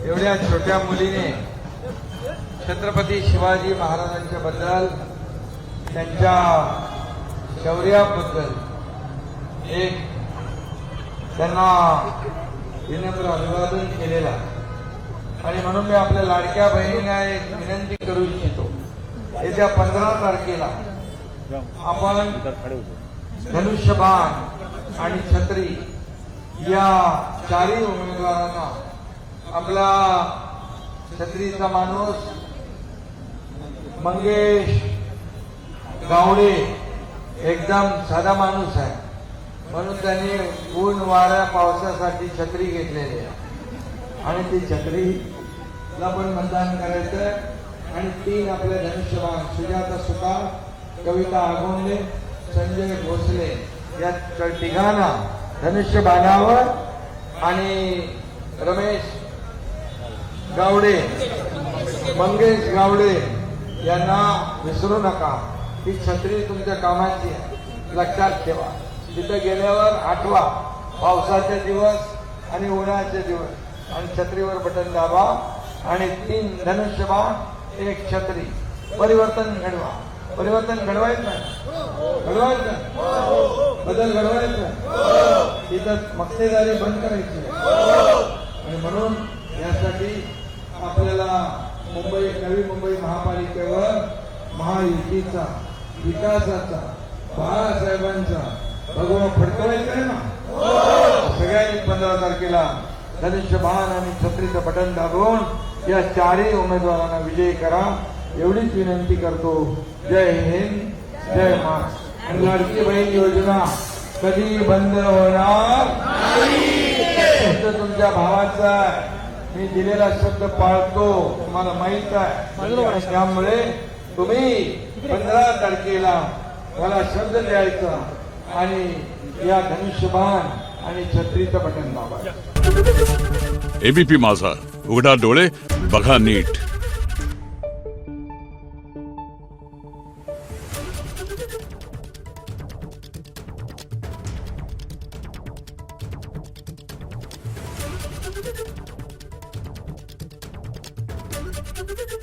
एवढ्या छोट्या मुलीने छत्रपती शिवाजी महाराजांच्या बद्दल त्यांच्या शौर्याबद्दल एक त्यांना विनम्र अभिवादन केलेला आणि म्हणून मी आपल्या लाडक्या बहिणीला एक विनंती करू इच्छितो। येत्या 15 तारखेला आपण धनुष्यबाण आणि छत्री या चारही उमेदवारांना आपला छत्रीचा माणूस मंगेश गावडे एकदम साधा माणूस आहे म्हणून त्यांनी ऊन वाऱ्या पावसासाठी छत्री घेतलेली आहे आणि ती छत्रीला पण मतदान करायचं आणि 3 आपले धनुष्यबाण सुजाता सुतार, कविता आगोंदे, संजय भोसले या तिघांना धनुष्यबाणावर आणि रमेश गावडे, मंगेश गावडे यांना विसरू नका। ही छत्री तुमच्या कामाची आहे, लक्षात ठेवा। तिथे गेल्यावर आठवा पावसाचे दिवस आणि उन्हाचे दिवस आणि छत्रीवर बटन दाबा आणि 3 धनुष्यबाण 1 छत्री। परिवर्तन घडवा, परिवर्तन घडवायचं बदल घडवायचा। तिथं मक्तेदारी बंद करायची आणि म्हणून यासाठी आपल्याला नवी मुंबई महापालिकेवर महायुतीचा, विकासाचा, बाळासाहेबांचा भगवा फडकवायचा आहे ना। सगळ्यांनी 15 तारखेला धनुष्यबाण आणि छत्रीचं बटन दाबून या चारही उमेदवारांना विजयी करा एवढीच विनंती करतो। जय हिंद, जय महाराष्ट्र। लाडकी बहीण योजना कधी बंद होणार नाही। तुमच्या भावाचा मी दिलेला शब्द पाळतो, तुम्हाला माहित आहे। त्यामुळे तुम्ही 15 तारखेला मला शब्द द्यायचा आणि या धनुष्यबाण आणि छत्रीचं बटन दाबायचं। एबीपी माझा, उघडा डोळे बघा नीट। Thank you.